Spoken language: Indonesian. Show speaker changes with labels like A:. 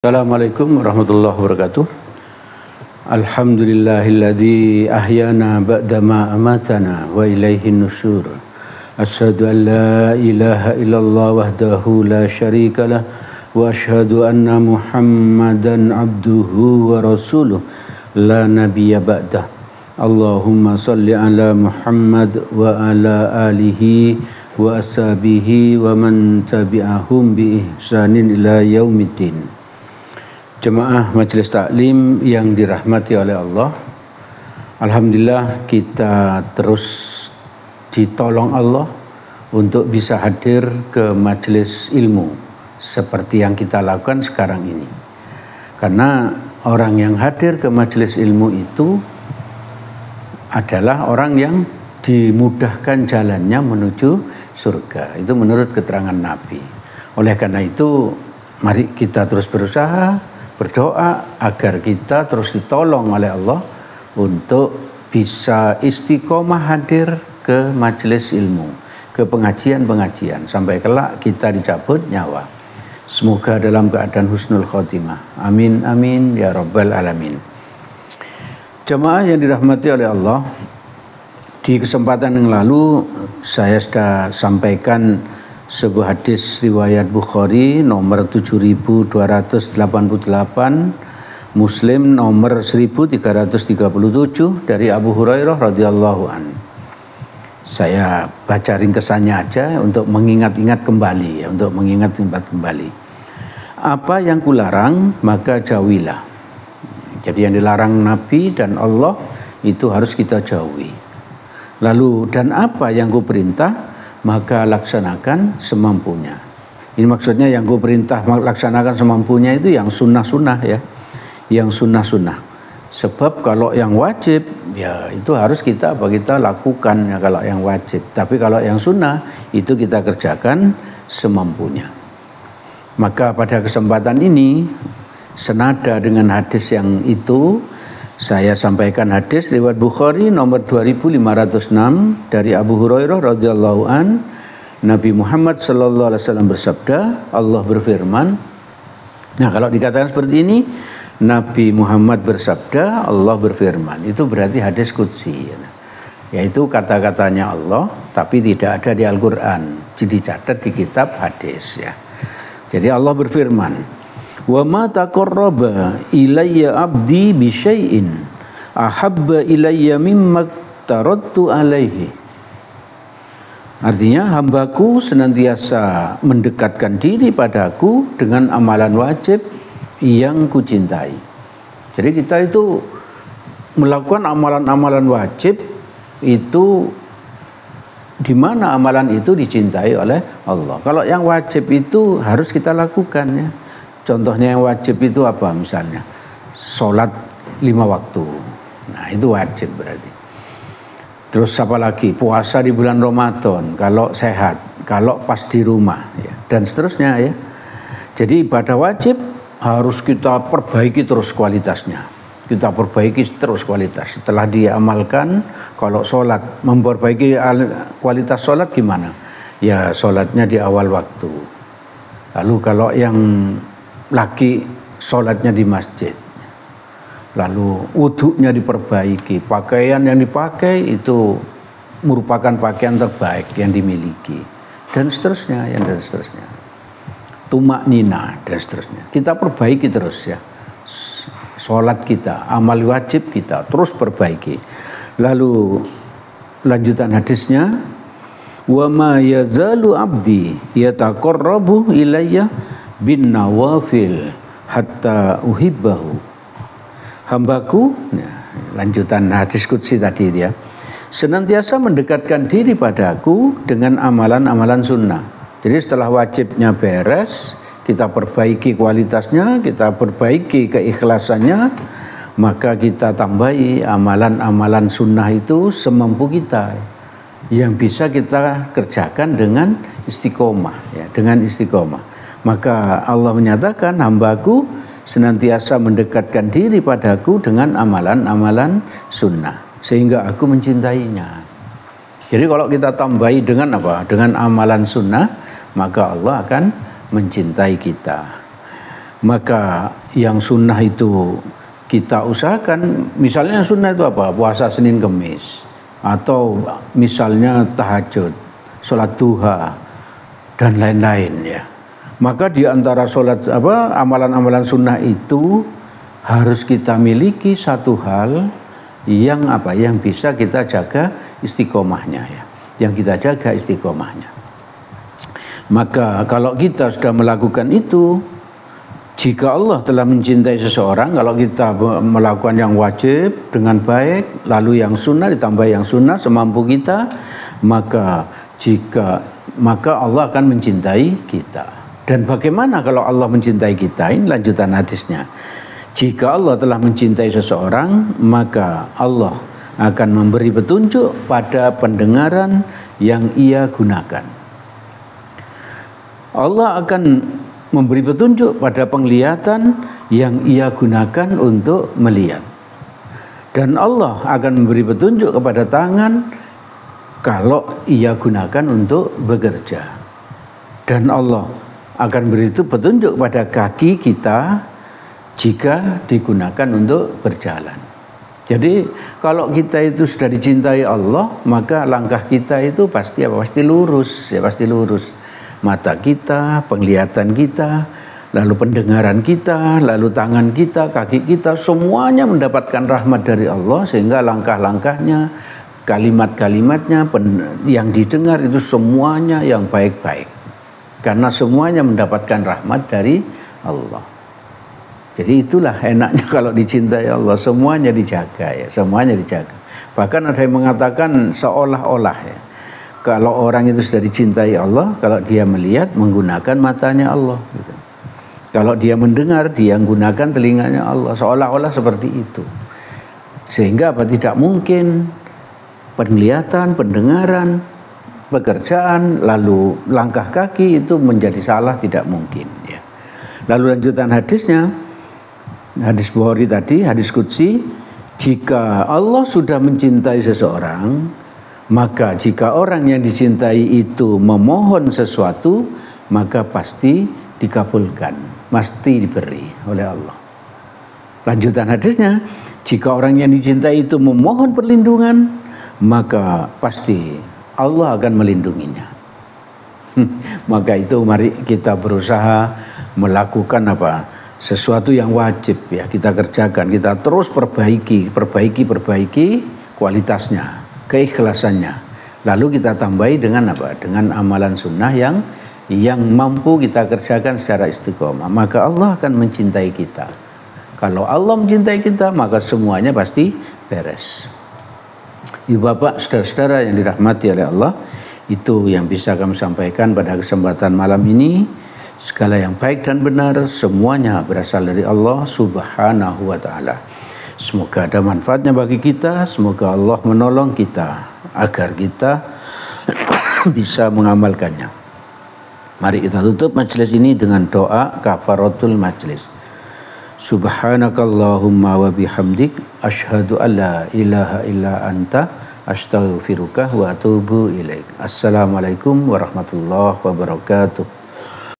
A: Assalamualaikum warahmatullahi wabarakatuh. Alhamdulillahilladzi ahyana ba'dama amatana wa ilaihin nusyur. Asyhadu an la ilaha illallah wahdahu la syarikalah wa asyhadu anna Muhammadan abduhu wa rasuluh la nabiyya ba'dah. Allahumma salli ala Muhammad wa ala alihi wa ashabihi wa man tabi'ahum bi ihsanin ila yaumiddin. Jemaah Majelis Taklim yang dirahmati oleh Allah, alhamdulillah kita terus ditolong Allah untuk bisa hadir ke majelis ilmu seperti yang kita lakukan sekarang ini. Karena orang yang hadir ke majelis ilmu itu adalah orang yang dimudahkan jalannya menuju surga. Itu menurut keterangan Nabi. Oleh karena itu, mari kita terus berusaha berdoa agar kita terus ditolong oleh Allah untuk bisa istiqomah hadir ke majelis ilmu, ke pengajian-pengajian sampai kelak kita dicabut nyawa. Semoga dalam keadaan husnul khotimah. Amin amin ya rabbal alamin. Jemaah yang dirahmati oleh Allah, di kesempatan yang lalu saya sudah sampaikan sebuah hadis riwayat Bukhari nomor 7288, Muslim nomor 1337 dari Abu Hurairah radhiyallahu an. Saya baca ringkesannya aja untuk mengingat-ingat kembali, untuk mengingat-ingat kembali. Apa yang kularang maka jauhilah. Jadi yang dilarang Nabi dan Allah itu harus kita jauhi. Lalu dan apa yang kuperintah maka laksanakan semampunya. Ini maksudnya yang gue perintah laksanakan semampunya itu yang sunnah-sunnah ya. Yang sunnah-sunnah. Sebab kalau yang wajib ya itu harus kita lakukan ya kalau yang wajib. Tapi kalau yang sunnah itu kita kerjakan semampunya. Maka pada kesempatan ini senada dengan hadis yang itu, saya sampaikan hadis riwayat Bukhari nomor 2506 dari Abu Hurairah radhiyallahu an. Nabi Muhammad sallallahu alaihi wasallam bersabda, Allah berfirman. Nah, kalau dikatakan seperti ini, Nabi Muhammad bersabda, Allah berfirman, itu berarti hadis qudsi. Yaitu kata-katanya Allah, tapi tidak ada di Al-Qur'an. Dicatat di kitab hadis ya. Jadi Allah berfirman, wa ma taqarraba ilayya abdi bi syai'in ahabba ilayya mimma taradtu alaihi. Artinya hambaku senantiasa mendekatkan diri padaku dengan amalan wajib yang kucintai. Jadi kita itu melakukan amalan-amalan wajib itu di mana amalan itu dicintai oleh Allah. Kalau yang wajib itu harus kita lakukan ya. Contohnya yang wajib itu apa misalnya? Sholat 5 waktu. Nah itu wajib berarti. Terus apa lagi? Puasa di bulan Ramadan kalau sehat, kalau pas di rumah ya. Dan seterusnya ya. Jadi ibadah wajib harus kita perbaiki terus kualitasnya. Kita perbaiki terus kualitas. Setelah diamalkan, kalau sholat, memperbaiki kualitas sholat gimana? Ya sholatnya di awal waktu. Lalu kalau yang lagi sholatnya di masjid, lalu wudhunya diperbaiki, pakaian yang dipakai itu merupakan pakaian terbaik yang dimiliki, dan seterusnya, tumak nina dan seterusnya. Kita perbaiki terus ya, sholat kita, amal wajib kita terus perbaiki. Lalu lanjutan hadisnya, wa ma yazalu abdi yataqarrabu ilayya bin nawafil hatta uhibbahu. Hambaku, lanjutan hadis qudsi tadi ya, senantiasa mendekatkan diri padaku dengan amalan-amalan sunnah. Jadi setelah wajibnya beres, kita perbaiki kualitasnya, kita perbaiki keikhlasannya, maka kita tambahi amalan-amalan sunnah itu semampu kita yang bisa kita kerjakan dengan istiqomah ya, dengan istiqomah. Maka Allah menyatakan hambaku senantiasa mendekatkan diri padaku dengan amalan-amalan sunnah sehingga aku mencintainya. Jadi kalau kita tambahi dengan apa? Dengan amalan sunnah, maka Allah akan mencintai kita. Maka yang sunnah itu kita usahakan, misalnya sunnah itu apa? Puasa Senin Kemis, atau misalnya tahajud, sholat duha, dan lain-lain ya. Maka di antara amalan-amalan sunnah itu harus kita miliki satu hal yang yang bisa kita jaga istiqomahnya ya. Yang kita jaga istiqomahnya. Maka kalau kita sudah melakukan itu, jika Allah telah mencintai seseorang, kalau kita melakukan yang wajib dengan baik, lalu yang sunnah ditambah yang sunnah semampu kita, maka Allah akan mencintai kita. Dan bagaimana kalau Allah mencintai kita? Ini lanjutan hadisnya. Jika Allah telah mencintai seseorang, maka Allah akan memberi petunjuk pada pendengaran yang ia gunakan. Allah akan memberi petunjuk pada penglihatan yang ia gunakan untuk melihat. Dan Allah akan memberi petunjuk kepada tangan kalau ia gunakan untuk bekerja. Dan Allah akan beri petunjuk pada kaki kita jika digunakan untuk berjalan. Jadi kalau kita itu sudah dicintai Allah, maka langkah kita itu pasti lurus, ya pasti lurus. Mata kita, penglihatan kita, lalu pendengaran kita, lalu tangan kita, kaki kita, semuanya mendapatkan rahmat dari Allah, sehingga langkah-langkahnya, kalimat-kalimatnya yang didengar itu semuanya yang baik-baik. Karena semuanya mendapatkan rahmat dari Allah. Jadi itulah enaknya kalau dicintai Allah, semuanya dijaga ya, semuanya dijaga. Bahkan ada yang mengatakan seolah-olah ya. Kalau orang itu sudah dicintai Allah, kalau dia melihat menggunakan matanya Allah gitu. Kalau dia mendengar, dia menggunakan telinganya Allah, seolah-olah seperti itu. Sehingga tidak mungkin penglihatan, pendengaran, pekerjaan, lalu langkah kaki itu menjadi salah, tidak mungkin ya. Lalu lanjutan hadisnya, hadis Bukhari tadi, hadis qudsi, jika Allah sudah mencintai seseorang, maka jika orang yang dicintai itu memohon sesuatu, maka pasti dikabulkan, pasti diberi oleh Allah. Lanjutan hadisnya, jika orang yang dicintai itu memohon perlindungan, maka pasti Allah akan melindunginya. Maka itu mari kita berusaha melakukan sesuatu yang wajib ya kita kerjakan, kita terus perbaiki kualitasnya, keikhlasannya. Lalu kita tambahi dengan dengan amalan sunnah yang mampu kita kerjakan secara istiqomah. Maka Allah akan mencintai kita. Kalau Allah mencintai kita, maka semuanya pasti beres. Ibu bapak, saudara-saudara yang dirahmati oleh Allah, itu yang bisa kami sampaikan pada kesempatan malam ini. Segala yang baik dan benar semuanya berasal dari Allah Subhanahu wa ta'ala. Semoga ada manfaatnya bagi kita, semoga Allah menolong kita agar kita bisa mengamalkannya. Mari kita tutup majelis ini dengan doa kafaratul majelis. Subhanakallahumma wa bihamdik asyhadu an la ilaha illa anta astaghfiruka wa atubu ilaik. Assalamualaikum warahmatullahi wabarakatuh.